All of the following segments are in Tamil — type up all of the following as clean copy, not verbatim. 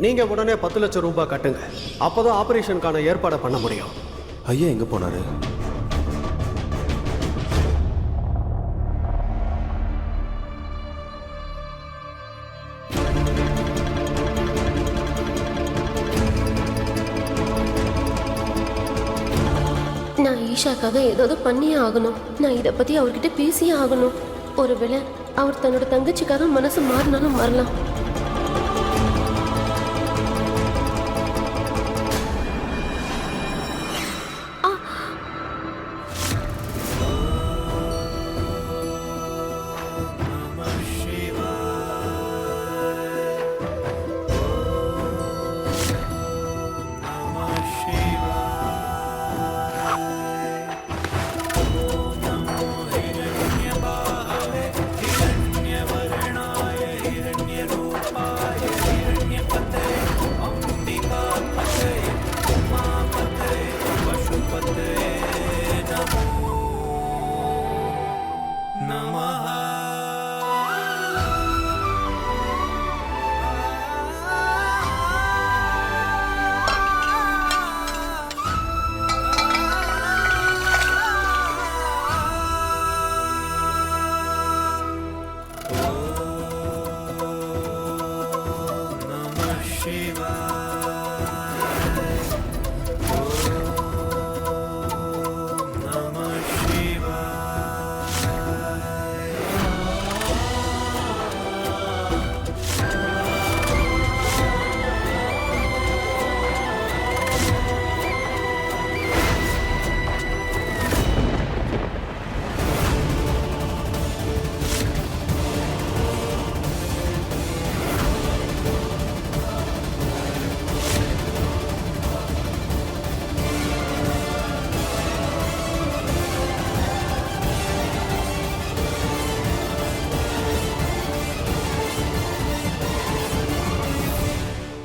நீங்க உடனே 10 லட்சம் ரூபாய் கட்டுங்க. அப்போதான் ஆபரேஷனுக்கான ஏற்பாடை பண்ண முடியும். ஐயா எங்க போனாரு? நான் ஈஷாக்காக ஏதாவது பண்ணியே ஆகணும். நான் இதை பத்தி அவர்கிட்ட பேசியே ஆகணும். ஒருவேளை அவர் தன்னோட தங்கச்சிக்காக மனசு மாறினாலும் மாறலாம்.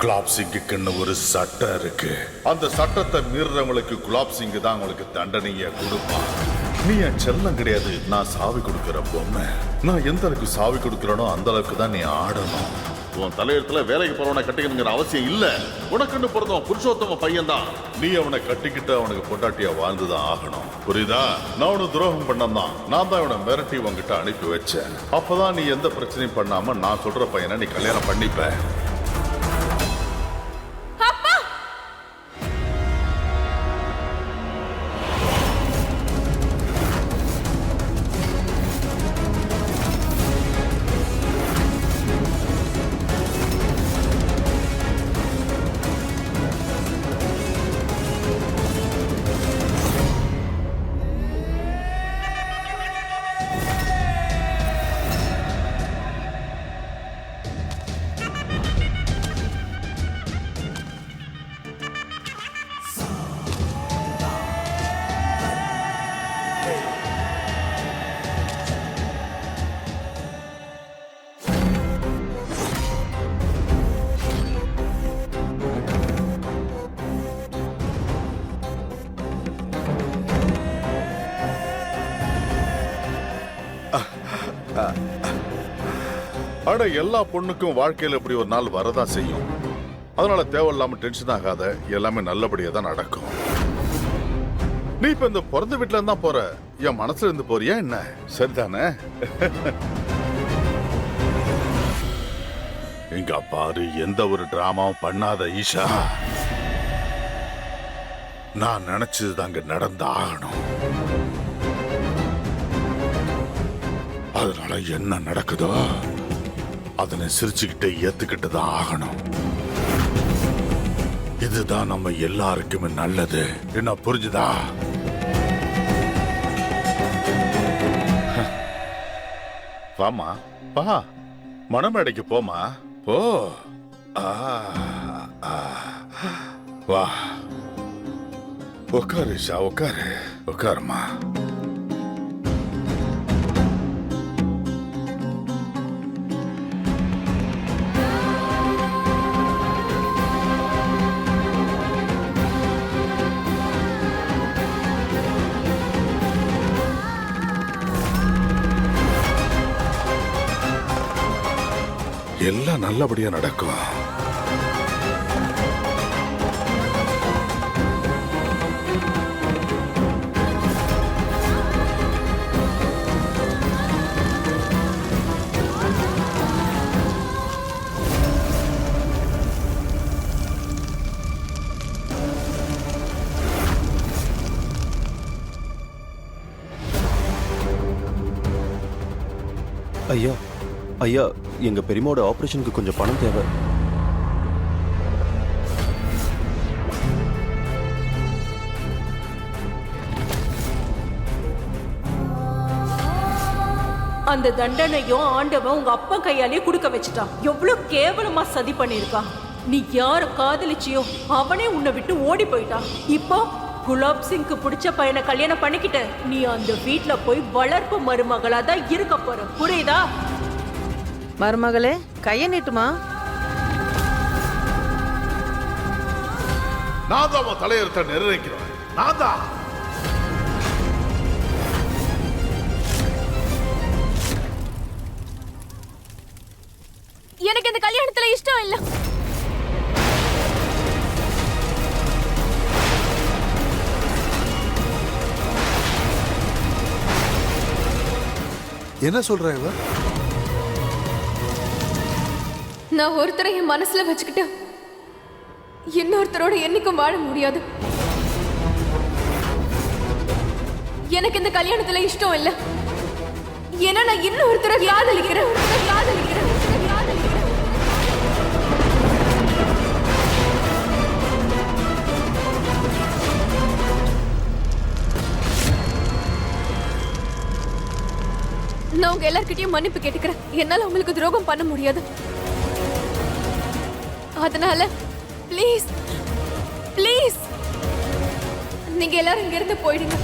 குலாப் சிங்குக்குன்னு ஒரு சட்டம் இருக்கு. அந்த சட்டத்தை மீறுறவங்களுக்கு குலாப் சிங்கு தான் அவங்களுக்கு தண்டனையை கொடுப்பான். நீ என் செல்லம் கிடையாது, நான் சாவி கொடுக்கிற பொம்மை. நான் எந்த அளவுக்கு சாவி கொடுக்கிறனோ அந்த அளவுக்கு தான் நீ ஆடணும். உன் தலையெழுத்துல வேலைக்கு போறவனை கட்டிக்கணுங்கிற அவசியம் இல்ல. உனக்குன்னு பிறந்தவன் புருஷோத்தம பையன் தான். நீ அவனை கட்டிக்கிட்டு அவனுக்கு பொண்டாட்டியா வாழ்ந்துதான் ஆகணும். புரியுதா? நான் அவனுக்கு துரோகம் பண்ணதான். நான் தான் அவனை மிரட்டி உன்கிட்ட அனுப்பி வச்சேன். அப்பதான் நீ எந்த பிரச்சனையும் பண்ணாம நான் சொல்ற பையனை நீ கல்யாணம் பண்ணிப்ப. ஆனா எல்லா பொண்ணுக்கும் வாழ்க்கையில இப்படி ஒரு நாள் வரதான் செய்யும். அதனால தேவையில்லாம டென்ஷன் ஆகாத. எல்லாமே நல்லபடியா தான் நடக்கும். நீ இப்ப இந்த பிறந்த வீட்டுல இருந்தா போற, என் மனசுல இருந்து போறியா என்ன? சரிதானே? இங்க பாரு, எந்த ஒரு டிராமாவும் பண்ணாத ஈஷா. நான் நினைச்சது அங்க நடந்து ஆகணும். அதனால என்ன நடக்குதோ அதனை சிரிச்சுக்கிட்டே ஏத்துக்கிட்டு தான் ஆகணும். இதுதான் நம்ம எல்லாருக்குமே நல்லது. என்ன புரிஞ்சுதா? வாமா, வா, மணமேடைக்கு போமா, போ. வா, உட்காரு ஷா, உட்காரு, உட்காருமா. எல்லாம் நல்லபடியா நடக்கும். ஐயா ஐயா, எங்க பெரியமாவோட ஆபரேஷனுக்கு கொஞ்சம் பணம் தேவை. அந்த தண்டனையும் ஆண்டவன் உங்க அப்பா கையாலே கொடுக்க வச்சுட்டான். எவ்வளவு கேவலமா சதி பண்ணிருக்கான். நீ யார காதலிச்சியோ அவனே உன்னை விட்டு ஓடி போயிட்டான். இப்போ குலாப் சிங்க்கு பிடிச்ச பையனை கல்யாணம் பண்ணிக்கிட்டு நீ அந்த வீட்டுல போய் வளர்ப்பு மருமகளா தான் இருக்க போற. புரியுதா? மருமகளே, கைய நீட்டுமா. நான் தான் அவன் தலையெழுத்த நிர்ணயிக்கிறேன். நான் தான். எனக்கு இந்த கல்யாணத்துல இஷ்டம் இல்ல. என்ன சொல்ற இவ? நான் ஒருத்தரை என் மனசுல வச்சுக்கிட்டு இன்னொருத்தரோட என்னைக்கும் வாழ முடியாது. எனக்கு இந்த கல்யாணத்துல இஷ்டம் இல்ல. ஏன்னா நான் இன்னொருத்தரை காதலிக்கிறேன். நான் உங்க எல்லார்கிட்டயும் மன்னிப்பு கேட்டுக்கிறேன். என்னால உங்களுக்கு துரோகம் பண்ண முடியாது. அதனால ப்ளீஸ் ப்ளீஸ் நீங்க எல்லாரும் இங்க இருந்து போயிடுங்க.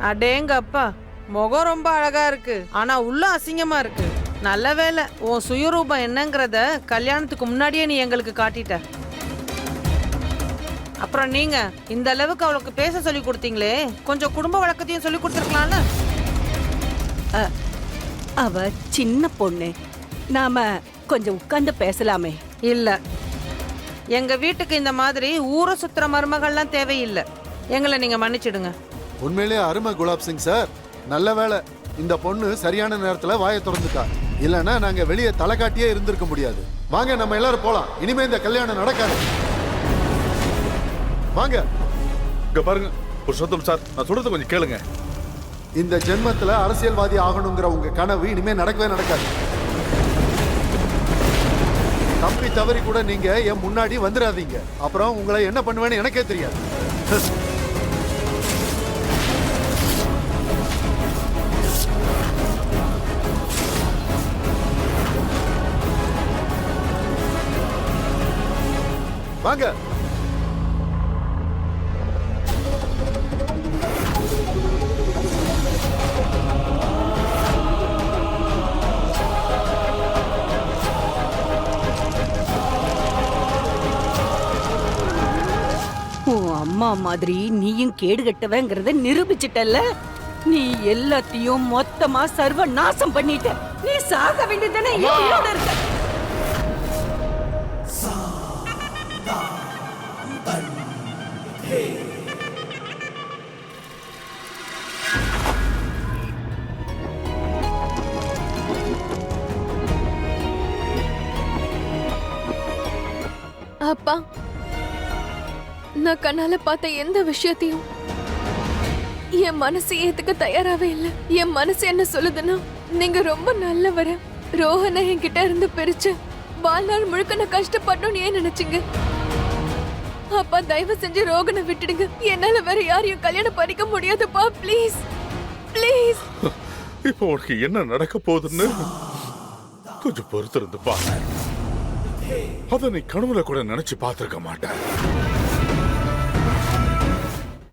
அடேங்க அப்பா, முகம் ரொம்ப அழகா இருக்கு, ஆனா உள்ள அசிங்கமா இருக்கு. நல்ல வேலை உன் சுயரூபம் என்னங்கிறத கல்யாணத்துக்கு முன்னாடியே நீ எங்களுக்கு காட்டிட்ட. அப்புறம் நீங்க இந்த அளவுக்கு அவளுக்கு பேச சொல்லி கொடுத்தீங்களே, கொஞ்சம் குடும்ப வழக்கத்தையும் சொல்லி கொடுத்துருக்கலாம்ல. அவ சின்ன பொண்ணு, நாம கொஞ்சம் உட்கார்ந்து பேசலாமே. இல்ல, எங்க வீட்டுக்கு இந்த மாதிரி ஊரை சுத்துற மருமகள்லாம் தேவையில்லை. எங்களை நீங்க மன்னிச்சிடுங்க. உண்மையிலேயே அருமை குலாப் சிங் சார். நல்ல வேலை இந்த பொண்ணு சரியான நேரத்துல வாயை திறந்துட்டா. இல்லைன்னா நாங்க வெளியே தலை காட்டியே இருந்திருக்க முடியாது. வாங்க நம்ம எல்லாரும் போலாம். இனிமே இந்த கல்யாணம் நடக்காது. வாங்க. இங்க பாருங்க புருஷோத்தம் சார், நான் சொல்றது கொஞ்சம் கேளுங்க. இந்த ஜென்மத்துல அரசியல்வாதி ஆகணுங்கிற உங்க கனவு இனிமே நடக்கவே நடக்காது. தப்பி தவறி கூட நீங்க என் முன்னாடி வந்துடாதீங்க. அப்புறம் உங்களை என்ன பண்ணுவேன்னு எனக்கே தெரியாது. வாங்க. உன் அம்மா மாதிரி நீயும் கேடு கட்டவங்கிறத நிரூபிச்சிட்டல்ல. நீ எல்லாத்தையும் மொத்தமா சர்வ நாசம் பண்ணிட்ட. நீ சாக வேண்டியதானே உயிரோட இருக்க. அப்பா, நான் கண்ணால பார்த்த எந்த விஷயத்தையும் என் மனசு ஏத்துக்க தயாராவே இல்லை. என் மனசு என்ன சொல்லுதுன்னா, நீங்க ரொம்ப நல்லவர. ரோஹனை என்கிட்ட இருந்து பிரிச்சு வாழ்நாள் முழுக்க நான் கஷ்டப்படணும்னு ஏன் நினைச்சீங்க? அப்பா, தயவு செஞ்சு ரோகனை விட்டுடுங்க. என்னால வேற யாரையும் கல்யாணம் பண்ணிக்க முடியாதுப்பா. Please please. இப்போ உனக்கு என்ன நடக்க போகுதுன்னு கொஞ்சம் பொறுத்திருந்து பாரு. அதை நீ கனவுல கூட நினைச்சு பார்த்திருக்க மாட்டேன்.